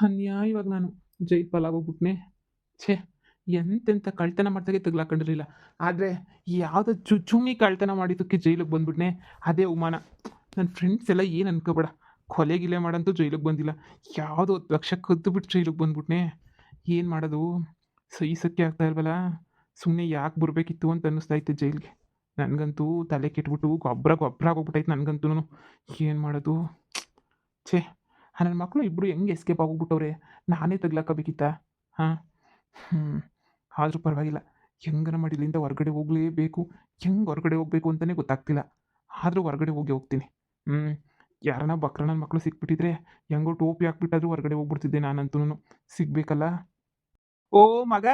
ಅನ್ಯಾಯವಾಗಿ ನಾನು ಜೈಲ್ ಪಾಲಾಗೋಗ್ಬಿಟ್ನೆ. ಛೇ, ಎಂತೆಂಥ ಕಳ್ತನ ಮಾಡ್ದಾಗೆ ತಗ್ಲಾಕೊಂಡಿರಲಿಲ್ಲ. ಆದರೆ ಯಾವುದೋ ಚುಚ್ಚುಮಿ ಕಳ್ತನ ಮಾಡಿದ್ದಕ್ಕೆ ಜೈಲಿಗೆ ಬಂದ್ಬಿಟ್ನೆ. ಅದೇ ಅವಮಾನ. ನನ್ನ ಫ್ರೆಂಡ್ಸ್ ಎಲ್ಲ ಏನು ಅನ್ಕೋಬೇಡ, ಕೊಲೆ ಗಿಲೆ ಮಾಡಂತೂ ಜೈಲಿಗೆ ಬಂದಿಲ್ಲ. ಯಾವುದೋ 10 ಲಕ್ಷ ಕದ್ದುಬಿಟ್ಟು ಜೈಲಿಗೆ ಬಂದ್ಬಿಟ್ನೆ. ಏನು ಮಾಡೋದು, ಸಹಿಸೋಕ್ಕೆ ಆಗ್ತಾ ಇಲ್ವಲ್ಲ. ಸುಮ್ಮನೆ ಯಾಕೆ ಬರಬೇಕಿತ್ತು ಅಂತ ಅನ್ನಿಸ್ತಾ ಇತ್ತು ಜೈಲಿಗೆ. ನನಗಂತೂ ತಲೆ ಕೆಟ್ಬಿಟ್ಟು ಗೊಬ್ಬರ ಆಗೋಗ್ಬಿಟ್ಟೈತೆ ನನಗಂತೂ. ಏನು ಮಾಡೋದು. ಛೇ, ನನ್ನ ಮಕ್ಕಳು ಇಬ್ಬರು ಹೆಂಗೆ ಎಸ್ಕೇಪ್ ಆಗೋಗ್ಬಿಟ್ಟವ್ರೆ. ನಾನೇ ತಗ್ಲಾಕಬೇಕಿತ್ತಾ? ಹಾಂ, ಆದರೂ ಪರವಾಗಿಲ್ಲ. ಹೆಂಗನ ಮಾಡಿ ಇಲ್ಲಿಂದ ಹೊರಗಡೆ ಹೋಗಲೇಬೇಕು. ಹೆಂಗೆ ಹೊರಗಡೆ ಹೋಗಬೇಕು ಅಂತಲೇ ಗೊತ್ತಾಗ್ತಿಲ್ಲ. ಆದರೂ ಹೊರಗಡೆ ಹೋಗ್ತೀನಿ. ಯಾರನ್ನ ಬಕ್ರ ನನ್ನ ಮಕ್ಕಳು ಸಿಕ್ಬಿಟ್ಟಿದ್ರೆ ಹೆಂಗೋ ಟೋಪಿ ಹಾಕ್ಬಿಟ್ಟಾದ್ರೂ ಹೊರಗಡೆ ಹೋಗ್ಬಿಡ್ತಿದ್ದೆ ನಾನಂತೂ. ಸಿಗ್ಬೇಕಲ್ಲ. ಓ ಮಗ,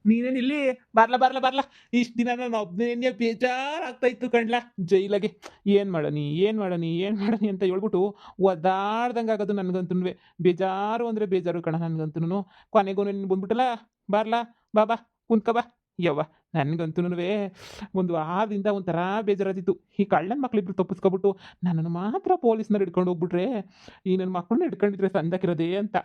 ನೀನೇನು ಇಲ್ಲಿ? ಬರ್ಲ. ಇಷ್ಟು ದಿನ ನಾನು ಒಬ್ಬನೇ ಬೇಜಾರಾಗ್ತಾ ಇತ್ತು ಕಣ್ಲ ಜೈಲಾಗೆ. ಏನು ಮಾಡನಿ ಅಂತ ಹೇಳ್ಬಿಟ್ಟು ಒದ್ದಾಡ್ದಂಗೆ ಆಗೋದು ನನಗಂತೂ. ಬೇಜಾರು ಅಂದರೆ ಬೇಜಾರು ಕಣ ನನಗಂತೂ. ಕೊನೆಗೂ ನೀನು ಬಂದ್ಬಿಟ್ಟಲ್ಲ. ಬಾ ಕುಂತ್ಕ ಬಾ. ಯವ್ವ, ನನಗಂತೂ ಒಂದು ವಾರದಿಂದ ಒಂಥರ ಬೇಜಾರಾದಿತ್ತು. ಈ ಕಳ್ಳನ ಮಕ್ಳಿಬ್ರು ತಪ್ಪಿಸ್ಕೊಬಿಟ್ಟು ನನ್ನನ್ನು ಮಾತ್ರ ಪೊಲೀಸ್ನವ್ರು ಹಿಡ್ಕೊಂಡು ಹೋಗ್ಬಿಟ್ರೆ, ಈ ನನ್ನ ಮಕ್ಕಳನ್ನ ಹಿಡ್ಕೊಂಡಿದ್ರೆ ಸಂದಕ್ಕಿರೋದೇ ಅಂತ.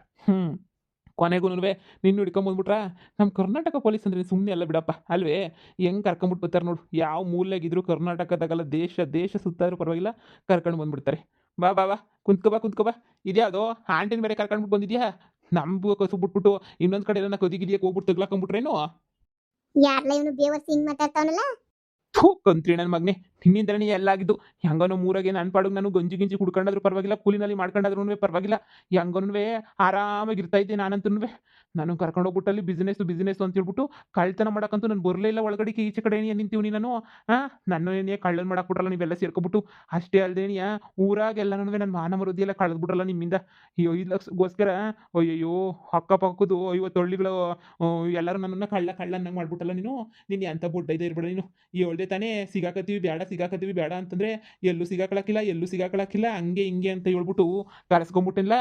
ಕೊನೆಗೂ ನಿನ್ನ ಹಿಡ್ಕೊಂಬಂದ್ಬಿಟ್ರಾ. ನಮ್ಮ ಕರ್ನಾಟಕ ಪೊಲೀಸ್ ಅಂದರೆ ಸುಮ್ಮನೆ ಅಲ್ಲ ಬಿಡಪ್ಪ, ಅಲ್ವೇ? ಹೆಂಗೆ ಕರ್ಕೊಂಬಿಟ್ಟು ಬರ್ತಾರೆ ನೋಡು. ಯಾವ ಮೂಲೆಯಾಗಿದ್ರು ಕರ್ನಾಟಕದಾಗಲ್ಲ, ದೇಶ ಸುತ್ತಾದ್ರೂ ಪರವಾಗಿಲ್ಲ, ಕರ್ಕೊಂಡು ಬಂದ್ಬಿಡ್ತಾರೆ. ಬಾ ಕುಂತ್ಕೊ ಬಾ. ಇದ್ಯಾವುದೋ ಆಂಟಿನ ಬೇರೆ ಕರ್ಕೊಂಡ್ಬಿಟ್ಟು ಬಂದಿದ್ಯಾ? ನಮ್ದು ಕಸು ಬಿಟ್ಬಿಟ್ಟು ಇನ್ನೊಂದು ಕಡೆ ಎಲ್ಲ ಕದಿಗಿದಿಯಕ್ಕೆ ಹೋಗ್ಬಿಟ್ಟು ತಗ್ಲಾಕೊಂಡ್ಬಿಟ್ರೇನು? ಯಾರ್ಲ ಇವನು ಬೇವರ್ಸಿ ಹಿಂಗ್ ಮಾತಾಡ್ತಾವನಲ್ಲ? ಕಂತ್ರಿ ನನ್ನ ಮಗನೇ, ನಿನ್ನಿಂದನೇ ಎಲ್ಲ ಆಗಿದ್ದು. ಹೆಂಗನೋ ಮೂರಾಗೆ ನನ್ನ ಪಾಡುಗೆ ನಾನು ಗಂಜಿ ಕುಡ್ಕೊಂಡಾದ್ರೂ ಪರವಾಗಿಲ್ಲ, ಕೂಲಿನಲ್ಲಿ ಮಾಡ್ಕೊಂಡಾದ್ರೂ ಪರವಾಗಿಲ್ಲ, ಹೆಂಗನೂ ಆರಾಮಾಗಿರ್ತಾ ಇದ್ದೆ ನಾನಂತೂ. ನಾನು ಕರ್ಕೊಂಡು ಹೋಗ್ಬಿಟ್ಟಲ್ಲಿ ಬಿಸ್ನೆಸ್ ಅಂತ ಹೇಳ್ಬಿಟ್ಟು ಕಳ್ತನ ಮಾಡೋಕ್ಕಂತೂ ನಾನು ಬರಲೇ ಇಲ್ಲ ಒಳಗಡೆ. ಈಚೆ ಕಡೆ ನಿಂತೀವಿ ನಾನು. ನನ್ನ ಏನೇ ಕಳ್ಳನ ಮಾಡಾಕ್ಬಿಟ್ರಲ್ಲ ನೀವೆಲ್ಲ ಸೇರ್ಕೊಬಿಟ್ಟು. ಅಷ್ಟೇ ಅಲ್ದೇನಿಯ ಊರಾಗೆಲ್ಲನೂ ನನ್ನ ಮಾನ ಮರುದಿ ಎಲ್ಲ ಕಳೆದ್ಬಿಟ್ರಲ್ಲ ನಿಮ್ಮಿಂದ. ಈ 5 ಲಕ್ಷಗೋಸ್ಕರ ಅಯ್ಯಯ್ಯೋ ಅಕ್ಕಪಕ್ಕದು 50 ಹಳ್ಳಿಗಳು ಎಲ್ಲರೂ ನನ್ನನ್ನು ಕಳ್ಳನ್ನಾಗಿ ಮಾಡ್ಬಿಟ್ಟಲ್ಲ ನೀನು. ಎಂಥ ಬುಡ್ಡ ಇದೆ ಇರ್ಬೇಡ ನೀನು. ಹೇಳ್ದೆ ತಾನೇ ಸಿಗಾಕತ್ತೀವಿ ಬೇಡ ಅಂತಂದರೆ ಎಲ್ಲೂ ಸಿಗಾಕಳಕ್ಕಿಲ್ಲ ಹಂಗೆ ಹಿಂಗೆ ಅಂತ ಹೇಳ್ಬಿಟ್ಟು ಕರೆಸ್ಕೊಂಡ್ಬಿಟ್ಟಿಲ್ಲ.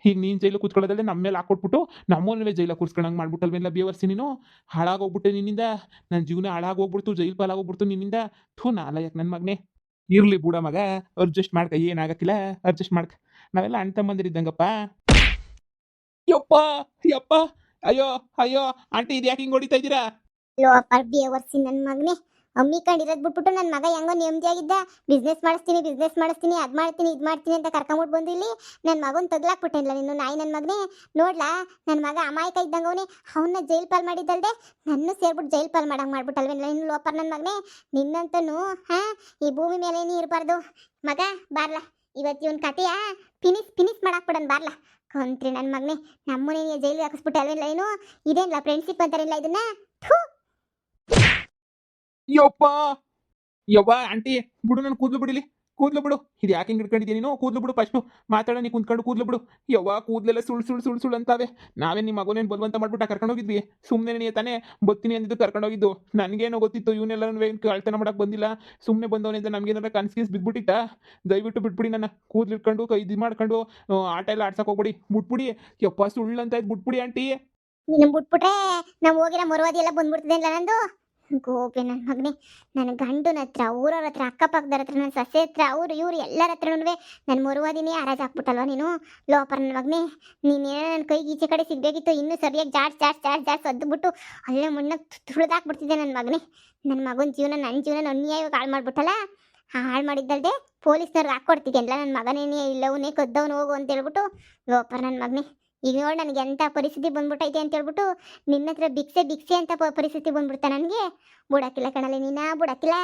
ಈಗ ನೀನು ಜೈಲು ಕೂತ್ಕೊಳ್ಳೋದಲ್ಲೇ ನಮ್ಮ ಮೇಲೆ ಹಾಕ್ಕೊಟ್ಬಿಟ್ಟು ನಮ್ಮನ್ನೇ ಜೈಲಾಗ ಕೂರ್ಸ್ಕೊಂಡಂಗೆ ಮಾಡ್ಬಿಟ್ಟಲ್ವೆಲ್ಲ ಬೇವರ್ಸಿ ನೀನು. ಹಾಳಾಗೋಗ್ಬಿಟ್ಟೆ ನಿನ್ನಿಂದ. ನನ್ನ ಜೀವನ ಹಾಳಾಗೋಗ್ಬಿಡ್ತು, ಜೈಲು ಪಾಲಾಗೋಗ್ಬಿಡ್ತು ನಿನ್ನಿಂದ. ನಾಲಾಯಕ್ ನನ್ನ ಮಗನೇ. ಇರಲಿ ಬೂಡ ಮಗ, ಅಡ್ಜಸ್ಟ್ ಮಾಡ್ಕ, ಏನಾಗಕ್ಕಿಲ್ಲ, ಅಡ್ಜಸ್ಟ್ ಮಾಡ್ಕ. ನಾವೆಲ್ಲ ಅಣ್ಣ ತಮ್ಮಂದಿರಿದ್ದಂಗಪ್ಪ. ಯಪ್ಪ ಅಯ್ಯೋ ಆಂಟಿ, ಇದು ಯಾಕೆ ಹಿಂಗೆ ಹೊಡಿತಾ ಇದ್ದೀರಾ? ಲೋಪರ್ ಬೇವರ್ಸಿ ನನ್ನ ಮಗನೇ. ಅಮ್ಮಿ ಕಂಡಿರೋದ್ ಬಿಟ್ಬಿಟ್ಟು ನನ್ನ ಮಗ ಹೆಂಗೋ ನೆಮ್ಮದಿಯಾಗಿದ್ದ. ಬಿಸ್ನೆಸ್ ಮಾಡಿಸ್ತೀನಿ, ಅದ್ ಮಾಡ್ತೀನಿ ಇದ್ ಮಾಡ್ತೀನಿ ಅಂತ ಕರ್ಕೊಂಬಿಟ್ಟು ಬಂದು ಇಲ್ಲಿ ನನ್ನ ಮಗನ ತಗ್ಲಾಕ್ಬಿಟ್ಟೆಲ್ಲ ನೀನು. ನಾಯಿ ನನ್ನ ಮಗನೇ. ನೋಡ್ಲಾ, ನನ್ನ ಮಗ ಅಮಾಯಕ ಇದ್ದಂಗ ಅವನ್ನ ಜೈಲ್ ಪಾಲ್ ಮಾಡಿದ್ದಲ್ದೆ ನನ್ನ ಸೇರ್ಬಿಟ್ಟು ಜೈಲ್ ಪಾಲ್ ಮಾಡಂಗೆ ಮಾಡ್ಬಿಟ್ಟಲ್ವೇನಲ್ಲ ನೀನು ಲೋಪರ್ ನನ್ನ ಮಗನೇ. ನಿನ್ನಂತನು ಈ ಭೂಮಿ ಮೇಲೆ ಇರಬಾರ್ದು ಮಗ. ಬಾರ್ಲ, ಇವತ್ತು ಇವನ್ ಕತೆಯ ಫಿನಿಸ್ ಮಾಡಾಕ್ಬಿಡನ್ ಬಾರ್ಲ. ಕಂತ್ರಿ ನನ್ನ ಮಗನೇ, ನಮ್ಮನೆ ಜೈಲಿಗೆ ಹಾಕಿಸ್ಬಿಟ್ಟೆ ಅಲ್ವೇನಲ್ಲ ನೀನು. ಇದೇನಿಲ್ಲ ಫ್ರೆಂಡ್ಶಿಪ್ ಅಂತಾರಿಲ್ಲ ಇದನ್ನ. ಯವ್ವ ಆಂಟಿ, ಬಿಡು, ನಾನು ಕೂದಲು ಬಿಡು. ಇದು ಯಾಕೆ ಹಿಂಗೆ ಹಿಡ್ಕೊಂಡಿದ್ದೀನಿ ನೀನು? ಕೂದಲು ಬಿಡು ಫಸ್ಟು. ಮಾತಾಡ, ನೀ ಕುಂತ್ಕೊಂಡು ಕೂದಲು ಬಿಡು. ಯವ್ವ, ಕೂದಲೆಲ್ಲ ಸುಳ್ಳು ಅಂತಾವೆ. ನಾವೇ ನಿಮ್ಮ ಮಗನೇನು ಬಲ್ವಂತ ಮಾಡ್ಬಿಟ್ಟು ಕರ್ಕೊಂಡೋಗಿದ್ವಿ. ಸುಮ್ಮನೆ ನೀ ತಾನೇ ಬತ್ತೀನಿ ಅಂದಿದ್ದು ಕರ್ಕೊಂಡೋಗಿದ್ದು. ನನಗೇನೋ ಗೊತ್ತಿತ್ತು ಇವನ್ನೆಲ್ಲ ಕಳ್ತನ ಮಾಡಕ್ಕೆ ಬಂದಿಲ್ಲ, ಸುಮ್ಮನೆ ಬಂದವನಿಂದ ನಮಗೇನಾರ ಕನ್ಸ್ಕೀಸ್ ಬಿದ್ದುಬಿಟ್ಟಿತ್ತಾ? ದಯವಿಟ್ಟು ಬಿಟ್ಬಿಡಿ ನನ್ನ. ಕೂದಲು ಇಟ್ಕೊಂಡು ಇದು ಮಾಡ್ಕೊಂಡು ಆಟ ಎಲ್ಲ ಆಡ್ಸಕ್ಕೆ ಹೋಗ್ಬಿಡಿ. ಬಿಟ್ಬಿಡಿ. ಯಪ್ಪ, ಸುಳ್ಳು ಅಂತ ಇದ್ದು ಬಿಟ್ಬಿಡಿ ಆಂಟಿ. ನೀನು ಬಿಟ್ಬಿಟ್ರೆ ನಾವು ಹೋಗಿರೋ ಮರುವಾದಿ ಎಲ್ಲ ಬಂದ್ಬಿಡ್ತದೆ ನಂದು. ಗೋಪಿ ನನ್ನ ಮಗನೇ, ನನ್ನ ಗಂಡನ ಹತ್ರ, ಊರವ್ರ ಹತ್ರ, ಅಕ್ಕಪಕ್ಕದವ್ರ ಹತ್ರ, ನನ್ನ ಸೊಸೆ ಹತ್ರ, ಇವ್ರು ಎಲ್ಲರ ಹತ್ರನೂ ನನ್ನ ಮರುವಾದಿನೇ ಹರಾಜ್ ಹಾಕ್ಬಿಟ್ಟಲ್ವ ನೀನು. ಲೋಪರ್ ನನ್ನ ಮಗನೇ, ನೀನೇನೋ ನನ್ನ ಕೈಗೆ ಈಚೆ ಕಡೆ ಸಿಗಬೇಕಿತ್ತು. ಇನ್ನೂ ಸರಿಯಾಗಿ ಜಾಡ್ಸ್ ಒದ್ದುಬಿಟ್ಟು ಅಲ್ಲೇ ಮಣ್ಣಾಗ ತುಳಿದಾಕ್ಬಿಡ್ತಿದ್ದೆ ನನ್ನ ಮಗನೇ. ನನ್ನ ಮಗನ ಜೀವನ, ನನ್ನ ಜೀವನ ಅನ್ಯಾಯವಾಗಿ ಹಾಳು ಮಾಡ್ಬಿಟ್ಟಲ್ಲ. ಹಾಳು ಮಾಡಿದ್ದಲ್ದೆ ಪೊಲೀಸ್ನವ್ರಿಗೆ ಹಾಕ್ಕೊಡ್ತಿದ್ದೆಲ್ಲ. ನನ್ನ ಮಗನೇನೇ ಇಲ್ಲವನೇ ಕದ್ದವನು ಹೋಗು ಅಂತ ಹೇಳ್ಬಿಟ್ಟು. ಲೋಪರ್ ನನ್ನ ಮಗನೇ, ಈಗ ನೋಡಿ ನನಗೆ ಎಂಥ ಪರಿಸ್ಥಿತಿ ಬಂದ್ಬಿಟ್ಟೈತೆ ಅಂತ ಹೇಳ್ಬಿಟ್ಟು ನಿನ್ನ ಹತ್ರ ಭಿಕ್ಷೆ ಅಂತ ಪರಿಸ್ಥಿತಿ ಬಂದ್ಬಿಡ್ತಾ ನನಗೆ. ಬುಡಾಕಿಲ್ಲ ಕಣಲೆ ನೀನಾ, ಬುಡಾಕಿಲ್ಲ.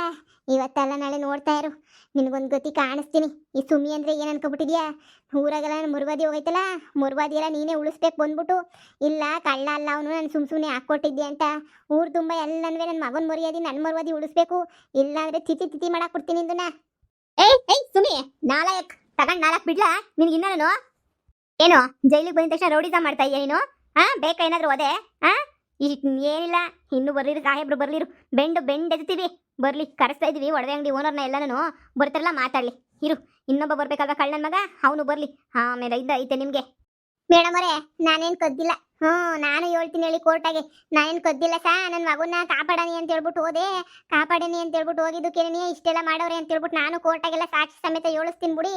ಇವತ್ತೆಲ್ಲ ನಾಳೆ ನೋಡ್ತಾ ಇರು, ನಿನಗೊಂದು ಗತಿ ಕಾಣಿಸ್ತೀನಿ. ಈ ಸುಮ್ಮಿ ಅಂದರೆ ಏನು ಅನ್ಕೊಬಿಟ್ಟಿದ್ಯಾ? ಊರಾಗೆಲ್ಲ ನಾನು ಮುರುವಾದಿ ಹೋಗೈತಲ್ಲ, ಮುರುವಾದಿ ಎಲ್ಲ ನೀನೇ ಉಳಿಸ್ಬೇಕು ಬಂದ್ಬಿಟ್ಟು. ಇಲ್ಲ ಕಳ್ಳ ಅಲ್ಲ ಅವನು, ನಾನು ಸುಮ್ಮನೆ ಹಾಕ್ಕೊಟ್ಟಿದ್ದೆ ಅಂತ ಊರು ತುಂಬ ಎಲ್ಲನೂ ನನ್ನ ಮಗನ ಮರ್ಯಾದಿ, ನನ್ನ ಮರುವಾದಿ ಉಳಿಸ್ಬೇಕು. ಇಲ್ಲ ಅಂದರೆ ತಿಥಿ ಮಾಡಾಕ್ಬಿಡ್ತೀನಿ ಇಂದನ್ನ. ಏಯ್ ಸುಮ್ಮಿ, ನಾಲ್ಕು ತಗೊಂಡು 4 ಬಿಡ್ಲಾ ನಿನಗೆ? ಇನ್ನೂ ಏನು ಜೈಲಿಗೆ ಬಂದ ತಕ್ಷಣ ರೌಡಿಸ ಮಾಡ್ತಾ ಇದೆಯಾ ನೀನು? ಬೇಕಾ ಏನಾದರೂ ಓದೆ? ಏನಿಲ್ಲ, ಇನ್ನೂ ಬರ್ಲಿರು ಸಾಹೇಬ್ರು, ಬರ್ಲಿರು. ಬೆಂಡ್ ಎತ್ತೀವಿ, ಬರ್ಲಿ, ಕರೆಸ್ತಾ ಇದೀವಿ. ಒಡವೆ ಅಂಗಡಿ ಓನರ್ನ ಎಲ್ಲನೂ ಬರ್ತಾರಲ್ಲ, ಮಾತಾಡ್ಲಿ ಇರು. ಇನ್ನೊಬ್ಬ ಬರ್ಬೇಕಲ್ವ ಕಳ್ಳನ ಮಗ, ಅವನು ಬರ್ಲಿ. ಆಮೇಲೆ ಐತೆ ನಿಮಗೆ. ಮೇಡಮ್ ಅವರೇ, ನಾನೇನು ಕದ್ದಿಲ್ಲ. ಹ್ಞೂ ನಾನು ಹೇಳ್ತೀನಿ ಹೇಳಿ ಕೋರ್ಟಾಗೆ ನಾನೇನು ಕದ್ದಿಲ್ಲ ಸಾ ನನ್ನ ಮಗುನ ಕಾಪಾಡನಿ ಅಂತ ಹೇಳ್ಬಿಟ್ಟು ಹೋದೆ ಕಾಪಾಡನಿ ಅಂತ ಹೇಳ್ಬಿಟ್ಟು ಹೋಗಿದ್ದಕ್ಕೇನೆ ಇಷ್ಟೆಲ್ಲ ಮಾಡೋರೆ ಅಂತ ಹೇಳ್ಬಿಟ್ಟು ನಾನು ಕೋರ್ಟಾಗೆಲ್ಲ ಸಾಕ್ಷಿ ಸಮೇತ ಹೇಳಿಸ್ತೀನಿ ಬಿಡಿ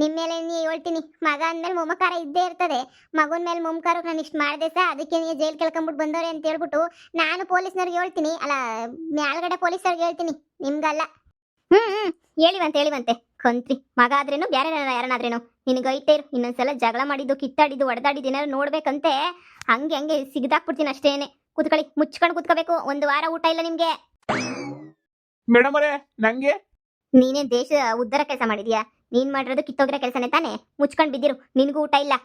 ನಿಮ್ಮ ಮೇಲೆ ಹೇಳ್ತೀನಿ ಮಗ ಅಂದ್ಮೇಲೆ ಮಮಕಾರ ಇದ್ದೇ ಇರ್ತದೆ ಮಗನ ಮೇಲೆ ಮಮಕಾರಕ್ಕೆ ನಾನು ಇಷ್ಟು ಮಾಡಿದೆ ಸಾ ಅದಕ್ಕೆ ನೀವು ಜೈಲ್ ಕೇಳ್ಕೊಂಬಿಟ್ಟು ಬಂದವ್ರೆ ಅಂತ ಹೇಳ್ಬಿಟ್ಟು ನಾನು ಪೊಲೀಸ್ನವ್ರಿಗೆ ಹೇಳ್ತೀನಿ ಅಲ್ಲ ಮ್ಯಾಲ್ಗಡೆ ಪೊಲೀಸವ್ರಿಗೆ ಹೇಳ್ತೀನಿ ನಿಮ್ಗಲ್ಲ ಹೇಳಿವಂತೆ ಕಂತ್ರಿ ಮಗ ಆದ್ರೇನು ಬ್ಯಾರೆ ಯಾರನಾದ್ರೇನು ನಿನಗೆ ಐತೆ ಇರು ಇನ್ನೊಂದ್ಸಲ ಜಗಳ ಮಾಡಿದ್ದು ಕಿತ್ತಾಡಿದ್ದು ಹೊಡೆದಾಡಿದ್ದು ಏನಾದ್ರು ನೋಡ್ಬೇಕಂತೆ ಹಂಗೆ ಸಿಗದಾಕ್ಬಿಡ್ತೀನಿ ಅಷ್ಟೇನೆ ಕುತ್ಕೊಳ್ಳಿ ಮುಚ್ಕೊಂಡು ಕುತ್ಕೋಬೇಕು ಒಂದು ವಾರ ಊಟ ಇಲ್ಲ ನಿಮ್ಗೆ ಮೇಡಮ್ ಅವರೇ ನಂಗೆ ನೀನೇ ದೇಶ ಉದ್ಧಾರ ಕೆಲಸ ಮಾಡಿದ್ಯಾ ನೀನ್ ಮಾಡಿರೋದು ಕಿತ್ತೋಗಿರೋ ಕೆಲಸನೇ ತಾನೆ ಮುಚ್ಕೊಂಡು ಬಿದ್ದಿರು ನಿನ್ಗೂ ಊಟ ಇಲ್ಲ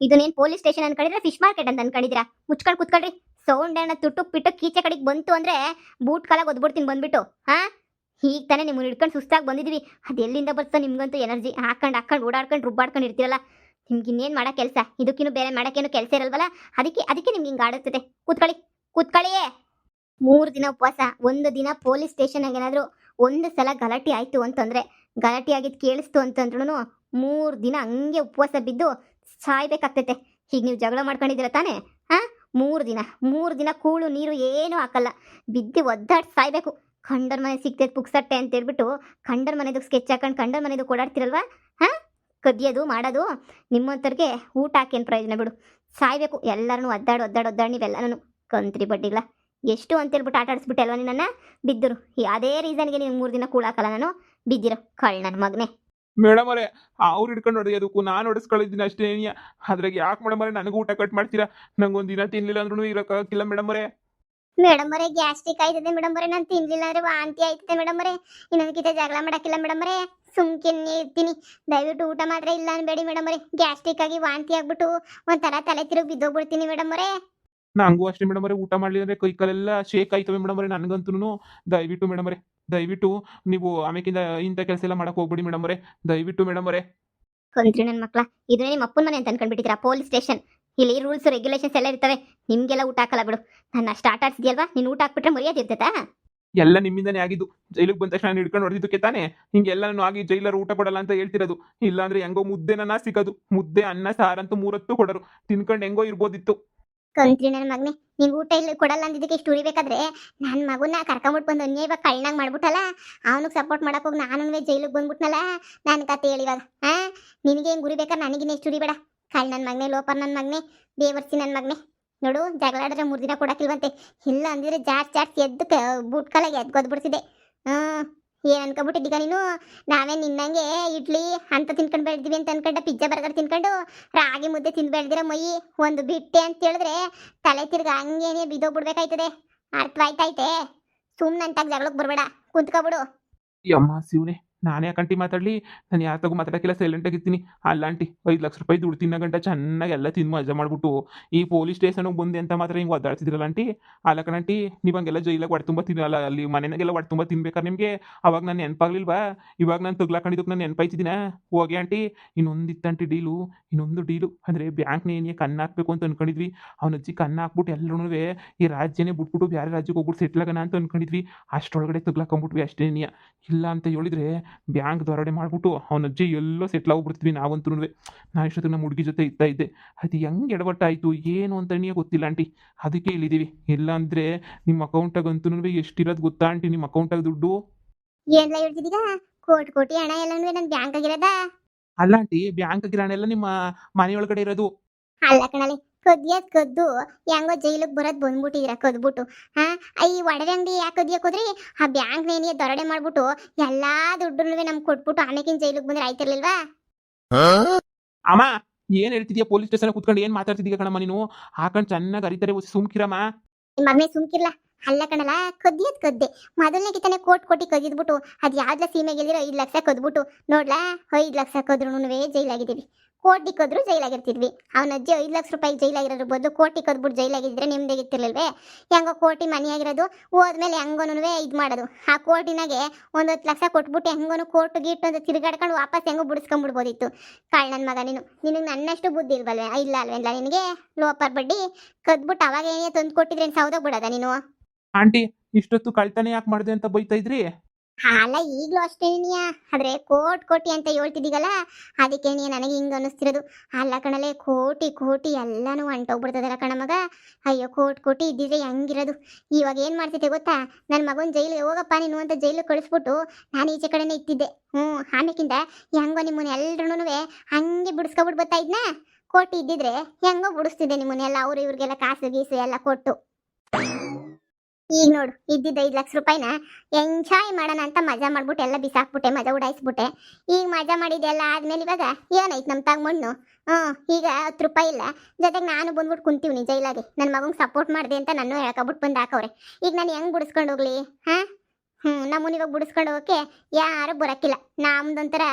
ಇದು ನೀನ್ ಪೊಲೀಸ್ ಸ್ಟೇಷನ್ ಅನ್ಕೊಂಡಿದ್ರೆ ಫಿಶ್ ಮಾರ್ಕೆಟ್ ಅಂತ ಅನ್ಕೊಂಡಿದ್ರಾ ಮುಚ್ಕೊಂಡು ಕುತ್ಕೊಳ್ರಿ ಸೌಂಡ್ ಏನ ತುಟ್ಟು ಪಿಟ್ಟು ಕೀಚೆ ಕಡೆಗೆ ಬಂತು ಅಂದ್ರೆ ಬೂಟ್ ಕಾಲಾಗ ಒದ್ಬಿಡ್ತೀನಿ ಬಂದ್ಬಿಟ್ಟು ಹಾ ಈಗ ತಾನೇ ನಿಮ್ಮನ್ನ ಹಿಡ್ಕೊಂಡು ಸುಸ್ತಾಗಿ ಬಂದಿದ್ವಿ ಅದು ಎಲ್ಲಿಂದ ಬರ್ತೋ ನಿಮ್ಗಂತೂ ಎನರ್ಜಿ ಹಾಕೊಂಡು ಓಡಾಡ್ಕೊಂಡು ರುಬ್ಬಾಡ್ಕೊಂಡು ಇರ್ತೀರಲ್ಲ ನಿಮ್ಗೆ ಇನ್ನೇನು ಮಾಡೋ ಕೆಲಸ ಇದಕ್ಕಿನ್ನೂ ಬೇರೆ ಮಾಡೋಕ್ಕೇನು ಕೆಲಸ ಇರಲ್ವಲ್ಲ ಅದಕ್ಕೆ ನಿಮ್ಗೆ ಹಿಂಗೆ ಆಡುತ್ತದೆ ಕೂತ್ಕೊಳ್ಳಿಯೇ 3 ದಿನ ಉಪವಾಸ 1 ದಿನ ಪೊಲೀಸ್ ಸ್ಟೇಷನ್ಗೆ ಏನಾದರೂ ಒಂದು ಸಲ ಗಲಾಟೆ ಆಯಿತು ಅಂತಂದರೆ ಗಲಾಟೆ ಆಗಿದ್ದು ಕೇಳಿಸ್ತು ಅಂತಂದ್ರೂ 3 ದಿನ ಹಂಗೆ ಉಪವಾಸ ಬಿದ್ದು ಸಾಯ್ಬೇಕಾಗ್ತೈತೆ ಈಗ ನೀವು ಜಗಳ ಮಾಡ್ಕೊಂಡಿದ್ದೀರ ತಾನೇ ಹಾಂ 3 ದಿನ ಕೂಳು ನೀರು ಏನೂ ಹಾಕಲ್ಲ ಬಿದ್ದು ಒದ್ದಾಡಿ ಸಾಯ್ಬೇಕು ಕಂಡರ್ ಮನೆ ಸಿಗ್ತೈತೆ ಪುಕ್ಸಟ್ಟೆ ಅಂತ ಹೇಳ್ಬಿಟ್ಟು ಕಂಡರ್ ಮನೆದು ಸ್ಕೆಚ್ ಹಾಕೊಂಡು ಕಂಡರ್ ಮನೆದು ಕೊಡಾಡ್ತಿರಲ್ವಾ ಹಾಂ ಕದಿಯೋದು ಮಾಡೋದು ನಿಮ್ಮಂಥವ್ರಿಗೆ ಊಟ ಹಾಕೇನು ಪ್ರಯೋಜನ ಬಿಡು ಸಾಯ್ಬೇಕು ಎಲ್ಲರನ್ನೂ ಒದ್ದಾಡಿ ನೀವೆಲ್ಲನೂ ಕಂತ್ರಿ ಬಡ್ಡಿಗಳ ಎಷ್ಟು ಅಂತೇಳ್ಬಿಟ್ಟು ಆಟ ಆಡಿಸ್ಬಿಟ್ಟೆ ಅಲ್ವಾ ನಿನ್ನ ಬಿದ್ದರು ಯಾವುದೇ ರೀಸನ್ಗೆ ನೀವು 3 ದಿನ ಕೂಳಾಕಲ್ಲ ನಾನು ಬಿದ್ದಿರೋ ಕಳ್ಳ ನನ್ನ ಮಗನೇ ಮೇಡಮ್ ಅವರೇ ಅವ್ರು ಹಿಡ್ಕೊಂಡು ಹೊಡೆಯೋದಕ್ಕೂ ನಾನು ಹೊಡೆಸ್ಕೊಳ್ಳಿದ್ದೀನಿ ಅಷ್ಟೇ ಅದ್ರಾಗ ಯಾಕೆ ಮೇಡಮ್ ಅವರೇ ನನಗೂ ಊಟ ಕಟ್ ಮಾಡ್ತೀರಾ ನಂಗೊಂದು ದಿನ ತಿನ್ಲಿಲ್ಲ ಅಂದ್ರೂ ಇರೋಕ್ಕಾಗಿಲ್ಲ ಮೇಡಮ್ ಅವರೇ ಗ್ಯಾಸ್ಟ್ರಿಕ್ ಆಯ್ತದೆ ಮೇಡಮ್ ಅವರೇ ನಾನು ತಿನ್ಲಿಲ್ಲ ಅಂದ್ರೆ ವಾಂತಿ ಆಯ್ತದೆ ಮೇಡಮ್ ಅವರೇ ಇನ್ನೊಂದಕ್ಕಿಂತ ಜಗಳ ಮಾಡಕ್ಕಿಲ್ಲ ಮೇಡಮ್ ಅವರೇ ಸುಮ್ಕಿನ್ನೇ ಇರ್ತೀನಿ ದಯವಿಟ್ಟು ಊಟ ಮಾತ್ರ ಇಲ್ಲ ಅನ್ಬೇಡಿ ಮೇಡಮ್ ಅವರೇ ಗ್ಯಾಸ್ಟ್ರಿಕ್ ಆಗಿ ವಾಂತಿ ಆಗ್ಬಿಟ್ಟು ಒಂಥರ ತಲೆ ತಿರುಗಿ ಬಿದ್ದೋಗ್ಬಿಡ್ತೀನಿ ಮೇಡಮ್ ಅವರೇ ನಂಗೂ ಅಷ್ಟೇ ಮೇಡಮ್ ಅವರೇ ಊಟ ಮಾಡಲಿ ಅಂದರೆ ಕೈ ಕಾಲೆಲ್ಲ ಶೇಕ್ ಆಯ್ತವೆ ಮೇಡಮ್ ಅವರೇ ನನಗಂತೂ ದಯವಿಟ್ಟು ಮೇಡಮ್ ಅವರೇ ದಯವಿಟ್ಟು ನೀವು ಆಮೇಕಿಂದ ಇಂಥ ಕೆಲಸ ಎಲ್ಲ ಮಾಡಕ್ಕೆ ಹೋಗ್ಬಿಡಿ ಮೇಡಮ್ ಅವರೇ ದಯವಿಟ್ಟು ಮೇಡಮ್ ಅವರೇ ಕೊಂತ್ರಿ ನನ್ನ ಮಕ್ಳ ಇದನ್ನೇ ನಿಮ್ಮ ಅಪ್ಪನ ಮನೆ ಅಂತ ಅನ್ಕೊಂಡ್ಬಿಟ್ಟಿದ್ದೀರಾ ಪೊಲೀಸ್ ಸ್ಟೇಷನ್ ಇಲ್ಲಿ ರೂಲ್ಸ್ ರೆಗ್ಯುಲೇಷನ್ಸ್ ಎಲ್ಲ ಇರ್ತವೆ ನಿಮ್ಗೆಲ್ಲ ಊಟ ಹಾಕಲ್ಲ ಬಿಡು ನನ್ನ ಅಷ್ಟು ಆಟ ಆಡ್ಸಿದ್ಯಲ್ವಾ ನೀನು ಊಟ ಹಾಕ್ಬಿಟ್ರೆ ಮರ್ಯಾದೆ ಇರ್ತೈತಾ ಎಲ್ಲ ನಿಮ್ಮಿಂದನೇ ಆಗಿದ್ದು ಜೈಲಿಗೆ ಬಂದ ತಕ್ಷಣ ನಾನು ಹಿಡ್ಕೊಂಡು ಹೊಡೆದಿದ್ದಕ್ಕೆ ತಾನೇ ಹಿಂಗೆಲ್ಲನೂ ಆಗಿ ಜೈಲರು ಊಟ ಕೊಡಲ್ಲ ಅಂತ ಹೇಳ್ತಿರೋದು ಇಲ್ಲಾಂದ್ರೆ ಹೆಂಗೋ ಮುದ್ದೆನ ಸಿಗೋದು ಮುದ್ದೆ ಅನ್ನ ಸಾರಂತೂ 3 ಹೊತ್ತು ಕೊಡರು ತಿನ್ಕೊಂಡು ಹೆಂಗೋ ಇರ್ಬೋದಿತ್ತು ಕಂತ್ರಿ ನನ್ನ ಮಗನೇ ನೀವು ಊಟ ಇಲ್ಲಿ ಕೊಡಲ್ಲ ಅಂದಿದ್ದಕ್ಕೆ ಇಷ್ಟು ಉರಿಬೇಕಾದ್ರೆ ನನ್ನ ಮಗುನ ಕರ್ಕೊಂಬಿಟ್ಟು ಬಂದು ಅನ್ಯಾಯವಾಗಿ ಕಳ್ಳನಾಗ ಮಾಡ್ಬಿಟ್ಟಲ್ಲ ಅವನಿಗೆ ಸಪೋರ್ಟ್ ಮಾಡಕ್ ಹೋಗಿ ನಾನು ಜೈಲಿಗೆ ಬಂದ್ಬಿಟ್ನಲ್ಲ ನನ್ನ ಕತೆ ಹೇಳಿವಾಗ ನಿನಗೆ ಹೆಂಗೆ ಉರಿಬೇಕಾದ್ರೆ ನನಗಿನ್ನ ಎಷ್ಟು ಉರಿಬೇಡ ಕಳ್ಳ ನನ್ನ ಮಗನೇ ಲೋಪರ್ ನನ್ನ ಮಗನೇ ಬೇವರ್ಸಿ ನನ್ನ ಮಗನೇ ನೋಡು ಜಗಳಾಡಿದ್ರೆ 3 ದಿನ ಕೊಡಕ್ಕಿಲ್ವಂತೆ ಇಲ್ಲ ಅಂದಿದ್ರೆ ಜಾಸ್ತಿ ಎದ್ದು ಬೂಟ್ ಕಾಲಾಗೆ ಎದ್ಕೊದ್ಬಿಡ್ತಿದ್ದೆ ಏನ್ ಅನ್ಕೊಬಿಟ್ಟಿದ್ದೀಗ ನೀನು ನಾವೇ ನಿನ್ನಂಗೆ ಇಡ್ಲಿ ಅಂತ ತಿನ್ಕೊಂಡು ಬೆಳೆದಿವಿ ಅಂತ ಅನ್ಕೊಂಡ ಪಿಜ್ಜಾ ಬರ್ಗರ್ ತಿನ್ಕೊಂಡು ರಾಗಿ ಮುದ್ದೆ ತಿಂದು ಬೆಳೆದಿರೋ ಮೈ ಒಂದು ಬಿಟ್ಟೆ ಅಂತ ಹೇಳಿದ್ರೆ ತಲೆ ತಿರ್ಗ ಹಂಗೇನೆ ಬಿದ್ದೋಗ್ಬಿಡ್ಬೇಕಾಯ್ತದೆ ಅರ್ಥವಾಯ್ತೈತೆ ಸುಮ್ಮನಂತಾಗ ಜಗಳಕ್ಕೆ ಬರಬೇಡ ಕುಂತ್ಕೊಬಿಡು ಅಮ್ಮ ಶಿವನೇ ನಾನೇ ಯಾಕಂಟಿ ಮಾತಾಡಲಿ ನಾನು ಯಾರ ತಗೋ ಮಾತಾಡೋಕ್ಕೆಲ್ಲ ಸೈಲೆಂಟಾಗಿರ್ತೀನಿ ಅಲ್ಲ ಆಂಟಿ 5 ಲಕ್ಷ ರೂಪಾಯಿ ದುಡ್ಡು ತಿನ್ನೋ ಗಂಟ ಚೆನ್ನಾಗಿ ಎಲ್ಲ ತಿಂದು ಮಜಾ ಮಾಡಿಬಿಟ್ಟು ಈ ಪೊಲೀಸ್ ಸ್ಟೇಷನ್ಗೆ ಬಂದೆ ಅಂತ ಮಾತ್ರ ಹಿಂಗೆ ಒದ್ದಾಡ್ತಿದ್ರಲ್ಲ ಆಂಟಿ ಅಲ್ಲ ಕಣಂಟಿ ನೀವು ಹಂಗೆಲ್ಲ ಜೈಲಾಗ ಹೊಟ್ಟೆ ತುಂಬ ತಿನ್ನಲ್ಲ ಅಲ್ಲಿ ಮನೆಯಾಗೆಲ್ಲ ಹೊಟ್ಟೆ ತುಂಬ ತಿನ್ಬೇಕಾದ್ರೆ ನಿಮಗೆ ಅವಾಗ ನಾನು ನೆನಪಾಗ್ಲಿಲ್ವಾ ಇವಾಗ ನಾನು ತಗ್ಲಾಕೊಂಡಿದ್ದಕ್ಕೆ ನಾನು ನೆನಪಾಯ್ತಿದ್ದೀನ ಹೋಗಿ ಆಂಟಿ ಇನ್ನೊಂದಿತ್ತಂಟಿ ಇನ್ನೊಂದು ಡೀಲು ಅಂದರೆ ಬ್ಯಾಂಕ್ನ ಏನೇ ಕಣ್ಣು ಹಾಕ್ಬೇಕು ಅಂತ ಅನ್ಕೊಂಡಿದ್ವಿ ಅವನ ಅಜ್ಜಿ ಕಣ್ಣು ಹಾಕ್ಬಿಟ್ಟು ಎಲ್ಲರೂ ಈ ರಾಜ್ಯನೇ ಬಿಟ್ಬಿಟ್ಟು ಬೇರೆ ರಾಜ್ಯಕ್ಕೆ ಹೋಗ್ಬಿಟ್ಟು ಸೆಟ್ಲಾಗಣ ಅಂತ ಅನ್ಕೊಂಡಿದ್ವಿ ಅಷ್ಟೊಳಗಡೆ ತಗ್ಲಾಕೊಂಬಿಟ್ವಿ ಅಷ್ಟೇ ಇಲ್ಲ ಅಂತ ಹೇಳಿದ್ರೆ ಬ್ಯಾಂಕ್ ದೊರಡೆ ಮಾಡಿಬಿಟ್ಟು ಅವನ ಅಜ್ಜಿ ಎಲ್ಲೋ ಸೆಟ್ಲ್ ಆಗ್ಬಿಡ್ತೀವಿ ನಾವಂತೂ ನಾನು ಇಷ್ಟೊತ್ತಿಗೆ ನಮ್ಮ ಹುಡುಗಿ ಜೊತೆ ಇದ್ದೆ ಅದು ಹೆಂಗೆ ಎಡವಟ್ಟಾಯಿತು ಏನು ಅಂತ ಗೊತ್ತಿಲ್ಲ ಆಂಟಿ ಅದಕ್ಕೆ ಇಲ್ಲಿದ್ದೀವಿ ಇಲ್ಲ ಅಂದರೆ ನಿಮ್ಮ ಅಕೌಂಟಾಗಂತೂ ಎಷ್ಟಿರೋದು ಗೊತ್ತಾ ಆಂಟಿ ನಿಮ್ಮ ಅಕೌಂಟಾಗ ದುಡ್ಡು ಏನೆಲ್ಲ ಹೇಳ್ತಿದ್ದೀಗ ಕೋಟಿ ಹಣ ಎಲ್ಲ ನನ್ನ ಬ್ಯಾಂಕ್ ಆಗಿರೋದ ಅಲ್ಲ ಆಂಟಿ ಬ್ಯಾಂಕ್ ಆಗಿರೋ ಹಣ ಎಲ್ಲ ನಿಮ್ಮ ಮನೆಯೊಳಗಡೆ ಇರೋದು ಅಲ್ಲ ಕಣಲೆ ಕದ್ದು ಹೆಂಗೋ ಜೈಲಿಗೆ ಬರೋದು ಬಂದ್ಬಿಟ್ಟಿದ್ದೀರ ಕದ್ಬಿಟ್ಟು ಈ ಒಡವೆ ಅಂಗಡಿ ಯಾಕೆ ಕದಿಯಕ್ಕೆ ಹೋದ್ರಿ ಆ ಬ್ಯಾಂಕ್ ನೇನಿಯ ದೊರಡೆ ಮಾಡ್ಬಿಟ್ಟು ಎಲ್ಲಾ ದುಡ್ಡು ನಮ್ಗೆ ಕೊಟ್ಬಿಟ್ಟು ಆಮೇಕಿನ ಜೈಲಿಗೆ ಬಂದ್ರೆ ಆಯ್ತಿರ್ಲಿಲ್ವಾ ಅಮ್ಮ ಏನ್ ಹೇಳ್ತಿದ್ಯಾ ಪೊಲೀಸ್ ಸ್ಟೇಷನ್ ಕುತ್ಕೊಂಡು ಏನ್ ಮಾತಾಡ್ತಿದ್ದೀಯ ಕಣಮ್ಮ ನೀನು ಹಾಕೊಂಡು ಚೆನ್ನಾಗಿ ಅರಿತಾರೆ ಸುಮ್ಕಿರಮ್ಮ ಮಗನೇ ಸುಮ್ಕಿರ್ಲ ಅಲ್ಲ ಕಣಲ್ಲ ಕದ್ದೆ ಮೊದಲನೇ ಕಿತ್ತಾನೆ ಕೋಟಿ ಕದಿದ್ಬಿಟ್ಟು ಅದು ಯಾವ್ದ ಸೀಮೆಗೆಲ್ಲಿರೋ 5 ಲಕ್ಷ ಕದ್ಬಿಟ್ಟು ನೋಡ್ಲಾ 5 ಲಕ್ಷ ಕದ್ರೂ ಜೈಲಾಗಿದ್ದೀವಿ ಕೋಟಿ ಕದ್ರು ಜೈಲಾಗಿರ್ತಿದ್ವಿ ಅವನ ಅಜ್ಜಿ 5 ಲಕ್ಷ ರೂಪಾಯಿ ಜೈಲಾಗಿರೋದ್ರ ಬದಲು ಕೋಟಿ ಕದ್ಬಿಟ್ಟು ಜೈಲಾಗಿದ್ರೆ ನಿಮ್ದಾಗಿತ್ತಿರ್ಲಿಲ್ವೇ ಹೆಂಗೋ ಕೋಟಿ ಮನಿ ಆಗಿರೋದು ಹೋದ್ಮೇಲೆ ಹೆಂಗೋನು ಇದು ಮಾಡೋದು ಆ ಕೋಟಿನಾಗೆ 10 ಲಕ್ಷ ಕೊಟ್ಬಿಟ್ಟು ಹೆಂಗೋನು ಕೋರ್ಟ್ ಗೀಟ್ ಅಂತ ತಿರುಗಾಡ್ಕೊಂಡು ವಾಪಸ್ ಹೆಂಗೋ ಬಿಡಿಸ್ಕೊಂಡ್ಬಿಡ್ಬೋದಿತ್ತು ಕಾಳ್ ನನ್ನ ಮಗ ನಿನಗೆ ನನ್ನಷ್ಟು ಬುದ್ಧಿ ಇಲ್ವಲ್ವೇ ಇಲ್ಲ ಅಲ್ವೇಲ್ಲ ನಿನಗೆ ಲೋಪರ್ ಬಡ್ಡಿ ಕದ್ಬಿಟ್ಟು ಅವಾಗ ಏನೇ ತಂದು ಕೊಟ್ಟಿದ್ರೆ ಸೌದಾಗ ಬಿಡೋದ ನೀನು ಆಂಟಿ ಇಷ್ಟೊತ್ತು ಕಳ್ತನ ಯಾಕೆ ಮಾಡಿದೆ ಅಂತ ಬೈತಾ ಇದ್ರಿ ಅಲ್ಲ ಈಗಲೂ ಅಷ್ಟೇ ನೀಯ ಆದ್ರೆ ಕೋಟಿ ಅಂತ ಹೇಳ್ತಿದ್ದೀಗಲ್ಲ ಅದಕ್ಕೆ ನೀ ನನಗೆ ಹಿಂಗ ಅನ್ನಿಸ್ತಿರೋದು. ಅಲ್ಲ ಕಣಲೆ, ಕೋಟಿ ಕೋಟಿ ಎಲ್ಲಾನು ಹೊಂಟೋಗ್ಬಿಡ್ತದಲ್ಲ ಕಣ ಮಗ. ಅಯ್ಯೋ ಕೋಟಿ ಇದ್ದಿದ್ರೆ ಹೆಂಗಿರೋದು. ಇವಾಗ ಏನ್ ಮಾಡ್ತಿದ್ದೆ ಗೊತ್ತಾ, ನನ್ನ ಮಗನ ಜೈಲಿಗೆ ಹೋಗಪ್ಪ ನೀನು ಅಂತ ಜೈಲಿಗೆ ಕಳಿಸ್ಬಿಟ್ಟು ನಾನು ಈಚೆ ಕಡೆನೇ ಇತ್ತಿದ್ದೆ. ಆಮೇಕಿಂದ ಹೆಂಗೋ ನಿಮ್ಮನ್ನ ಎಲ್ರೂ ಹಂಗೆ ಬಿಡಿಸ್ಕೊಬಿಟ್ಟು ಬರ್ತಾ ಇದ್ನ. ಕೋಟಿ ಇದ್ದಿದ್ರೆ ಹೆಂಗೋ ಬಿಡಿಸ್ತಿದ್ದೆ ನಿಮ್ಮನ್ನೆಲ್ಲ, ಅವ್ರು ಇವ್ರಿಗೆಲ್ಲ ಕಾಸು ಗೀಸು ಎಲ್ಲ ಕೊಟ್ಟು. ಈಗ ನೋಡು, ಇದ್ದಿದ್ದ 5 ಲಕ್ಷ ರೂಪಾಯಿನ ಎಂಜಾಯ್ ಮಾಡೋಣ ಅಂತ ಮಜಾ ಮಾಡ್ಬಿಟ್ಟು ಎಲ್ಲ ಬಿಸಾಕ್ಬಿಟ್ಟೆ, ಮಜಾ ಉಡಾಯಿಸ್ಬಿಟ್ಟೆ. ಈಗ ಮಜಾ ಮಾಡಿದ್ದೆಲ್ಲ ಆದ್ಮೇಲೆ ಇವಾಗ ಏನಾಯ್ತು ನಮ್ಮ ತಾಗ ಮಣ್ಣು. ಈಗ 10 ರೂಪಾಯಿ ಇಲ್ಲ, ಜೊತೆಗೆ ನಾನು ಬಂದ್ಬಿಟ್ಟು ಕುಂತೀವಿ ಜೈಲಾಗೆ. ನನ್ನ ಮಗಂಗೆ ಸಪೋರ್ಟ್ ಮಾಡಿದೆ ಅಂತ ನಾನು ಹೇಳ್ಕೊಬಿಟ್ಟು ಬಂದು ಹಾಕವ್ರೆ. ಈಗ ನಾನು ಹೆಂಗೆ ಬಿಡಿಸ್ಕೊಂಡು ಹೋಗ್ಲಿ? ನಮ್ಮನ್ನ ಇವಾಗ ಬಿಡಿಸ್ಕೊಂಡು ಹೋಗೋಕೆ ಯಾರು ಬರೋಕ್ಕಿಲ್ಲ. ನಮ್ದೊಂಥರ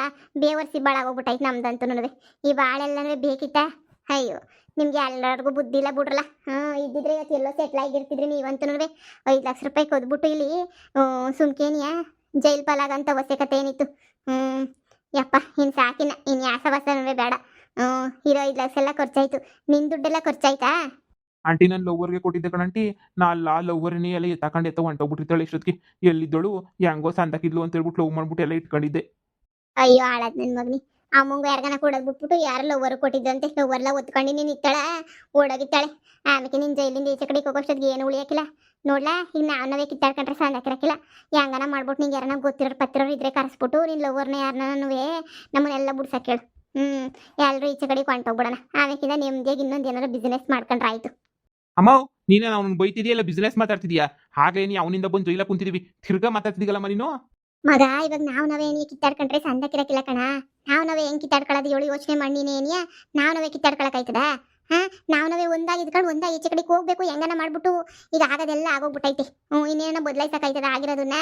ಬೇವರ್ಸಿ ಬಾಳಾಗೋಗ್ಬಿಟ್ಟೈತೆ ನಮ್ದಂತೂ. ಈ ಬಾಳೆಲ್ಲನೂ ಬೇಕಿತ್ತ? ಅಯ್ಯೋ, ನಿಮ್ಗೆ ಎಲ್ಲರಿಗೂ ಬುದ್ಧಿ ಇಲ್ಲ ಬಿಡ್ರಲ್ಲ. ಇದ್ದಿದ್ರೆ ಇವತ್ತು ಎಲ್ಲೋ ಸೆಟ್ಲ್ ಆಗಿರ್ತಿದ್ರಿ ನೀವಂತೂ. 5 ಲಕ್ಷ ರೂಪಾಯಿ ಕೊದ್ಬಿಟ್ಟು ಇಲ್ಲಿ ಸುಮ್ಕೇನಿಯಾ ಜೈಲ್ ಪಾಲಾಗಂತ ಅವಶ್ಯಕತೆ ಏನಿತ್ತು? ಯಪ್ಪ, ಇನ್ನು ಸಾಕಿನ, ಇನ್ನು ಯಾಸವಾಸನವೇ ಬೇಡ. ಇರೋ 5 ಲಕ್ಷ ಎಲ್ಲ ಖರ್ಚಾಯ್ತು. ನಿನ್ನ ದುಡ್ಡೆಲ್ಲ ಖರ್ಚಾಯ್ತಾ? ಆಂಟಿ ನಾನು ಲವ್ವರ್ಗೆ ಕೊಟ್ಟಿದ್ದೆ ಕಣಂಟಿ. ನಾ ಲವ್ವರ್ನೇ ಎಲ್ಲ ಎತ್ತಕೊಂಡು ಹೊಂಟೋಗ್ಬಿಟ್ಟಿರ್ತಾಳೆ. ಇಷ್ಟೊತ್ತಿಗೆ ಎಲ್ಲಿದ್ದಳು ಹೆಂಗೋ ಸಂದಕಿದ್ಲು ಅಂತ ಹೇಳ್ಬಿಟ್ಟು ಲವ್ ಮಾಡ್ಬಿಟ್ಟು ಎಲ್ಲ ಇಟ್ಕೊಂಡಿದ್ದೆ. ಅಯ್ಯೋ ಆಳದ್ ನನ್ನ ಮಗನಿ, ಅಮ್ಮಂಗ ಯಾರಿಗಾನ ಕೊಡೋದು ಬಿಟ್ಬಿಟ್ಟು ಯಾರು ಲವ್ವರ್ ಕೊಟ್ಟಿದ್ದಂತೆ ಲವ್ವರ್ಲ ಒತ್ಕೊಂಡು ನೀನು ಇತ್ತಾಳ ಓಡೋಗಿತ್ತಾಳೆ. ಆಮೇಲೆ ನಿನ್ನ ಜೈಲಿಂದ ಈಚೆ ಕಡೆಗೆ ಹೋಗೋಷ್ಟೊತ್ತಿಗೆ ಏನು ಉಳಿಯಾಕಿಲ್ಲ ನೋಡ್ಲಾ. ಈಗ ನಾವೇ ಕಿತ್ತಾಡ್ಕೊಂಡ್ರೆ ಸಂದಾಕಿರಕ್ಕಿಲ್ಲ. ಹೆಂಗನ ಮಾಡ್ಬಿಟ್ಟು ನಿಂಗೆ ಯಾರನ್ನ ಗೊತ್ತಿರೋರು ಪತ್ತಿರೋರು ಇದ್ರೆ ಕರೆಸ್ಬಿಟ್ಟು ನಿನ್ನ ಲವ್ವರ್ನ ಯಾರನ್ನೂ ನಮ್ಮನ್ನೆಲ್ಲ ಬಿಡ್ಸಕ್ಕೆ ಹೇಳು. ಎಲ್ಲರೂ ಈಚೆ ಕಡೆಗೆ ಹೊಂಟೋಗ್ಬಿಡೋಣ. ಆಮೇಕಿಂದ ನೆಮ್ಮದಿಯಾಗಿ ಇನ್ನೊಂದು ಏನಾರು ಬಿಸ್ನೆಸ್ ಮಾಡ್ಕೊಂಡ್ರೆ ಆಯ್ತು. ಅಮ್ಮ, ನೀನೇ ಅವ್ನು ಬೈತಿದ್ಯಾ ಇಲ್ಲ ಬಿಸ್ನೆಸ್ ಮಾತಾಡ್ತಿದ್ಯಾ? ಹಾಗೆ ನೀ ಅವನಿಂದ ಬಂದು ಜೈಲ ಕುಂತಿದೀವಿ, ತಿರ್ಗಾ ಮಾತಾಡ್ತಿದ್ದೀಗಲ್ಲಮ್ಮ ನೀನು. ಮಗ, ಇವಾಗ ನಾವೇ ಏನಿಗೆ ಕಿತ್ತಾಡ್ಕೊಂಡ್ರೆ ಸಂದಕಿರಕ್ಕಿಲ್ಲ ಕಣ. ನಾವೇ ಹೆಂಗ್ ಕಿತ್ತಾಡ್ಕೊಳ್ಳೋದು ಹೇಳಿ ಯೋಚನೆ ಮಾಡಿನೇ ಏನಿಯಾ? ನಾವೇ ಕಿತ್ತಾಡ್ಕೊಳಕಾಯ್ತದ? ನಾವೇ ಒಂದಾಗಿ ಇದ್ಕೊಂಡು ಒಂದಾಗಿ ಈಚೆ ಕಡೆಗೆ ಹೋಗ್ಬೇಕು ಹೆಂಗನ ಮಾಡ್ಬಿಟ್ಟು. ಈಗ ಆಗೋದೆಲ್ಲ ಆಗೋಗ್ಬಿಟ್ಟೈತೆ. ಇನ್ನೇನ ಬದಲಾಯಿಸಕ್ಕಾಯ್ತದ ಆಗಿರೋದನ್ನ?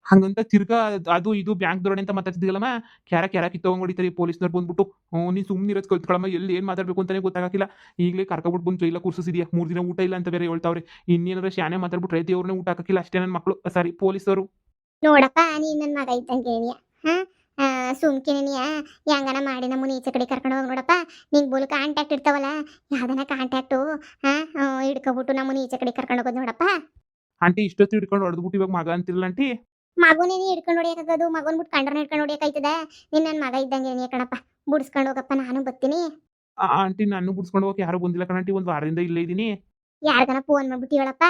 ಹಂಗಂತ ತಿರ್ಗಾ ಅದು ಇದು ಬ್ಯಾಂಕ್ ದೊರಡೆ ಅಂತ ಮಾತಾಡ್ತಿದ್ದೀಗಲ್ಲಮ್ಮ. ಕ್ಯಾರ ಕಿತ್ತೊಂಡಿತಾರೆ ಪೊಲೀಸ್ನವ್ರು ಬಂದ್ಬಿಟ್ಟು. ನೀನು ಸುಮ್ಮನೆ ಇರೋದು ಕಲ್ತ್ಕೊಳಮ್ಮ, ಎಲ್ಲಿ ಏನು ಮಾತಾಡ್ಬೇಕು ಅಂತಾನೆ ಗೊತ್ತಾಗಿಲ್ಲ. ಈಗಲೇ ಕರ್ಕೊಬಿಟ್ಟು ಬಂದು ಜೈಲ ಕೂರ್ಸಿದ್ಯಾ. 3 ದಿನ ಊಟ ಇಲ್ಲ ಅಂತ ಬೇರೆ ಹೇಳ್ತಾವ್ರೆ. ಇನ್ನೇನಾದ್ರೆ ಶಾನೆ ಮಾತಾಡ್ಬಿಟ್ರೆ ದೇವ್ರನ್ನೇ ಊಟ ಹಾಕಿಲ್ಲ ಅಷ್ಟೇ ನನ್ನ ಮಕ್ಕಳು, ಸಾರಿ ಪೊಲೀಸರು. ನೋಡಪ್ಪ, ನೀನ್ ನನ್ನ ಮಗ ಇದ್ದಂಗೆ ಏನಿಯ. ಸುಮ್ಕಿನಿಯ ಹೆಂಗನ ಮಾಡಿ ನಮ್ಮನ್ನ ಈಚೆ ಕಡೆ ಕರ್ಕೊಂಡು ಹೋಗಿ ನೋಡಪ್ಪ. ನಿಂಗೆ ಬೋಲ್ ಕಾಂಟ್ಯಾಕ್ಟ್ ಇರ್ತಾವಲ್ಲ, ಯಾವ್ದನ ಕಾಂಟ್ಯಾಕ್ಟು ಹಿಡ್ಕೊಬಿಟ್ಟು ನಮ್ಮನ್ನ ಈಚೆ ಕಡೆ ಕರ್ಕೊಂಡು ಹೋಗೋದು ನೋಡಪ್ಪ. ಆಂಟಿ ಇಷ್ಟೊತ್ತು ಹಿಡ್ಕೊಂಡು ಹೊಡೆದ್ಬಿಟ್ಟು ಇವಾಗ ಮಗ ಅಂತಿರಲ್ಲ ಆಂಟಿ. ಮಗುನೇನೆ ಹಿಡ್ಕೊಂಡು ಹೊಡಿಯೋಕ್ಕಾಗೋದು? ಮಗನ್ ಬಿಟ್ಟು ಕಂಡ್ರನ್ನ ಹಿಡ್ಕೊಂಡು ಹೊಡಿಯೋಕಾಯ್ತದ? ನೀನ್ ನನ್ನ ಮಗ ಇದ್ದಂಗೆ ಏನಿಯ ಕಣಪ್ಪ. ಬಿಡಿಸ್ಕೊಂಡು ಹೋಗಪ್ಪ, ನಾನು ಬರ್ತೀನಿ. ಆಂಟಿ ನಾನು ಬಿಡ್ಸ್ಕೊಂಡು ಹೋಗಕ್ಕೆ ಯಾರು ಬಂದಿಲ್ಲ ಕಣಂಟಿ, ಒಂದು ವಾರದಿಂದ ಇಲ್ಲೇ ಇದ್ದೀನಿ. ಯಾರಿಗಾನ ಫೋನ್ ಮಾಡ್ಬಿಟ್ಟು ಹೇಳಪ್ಪ.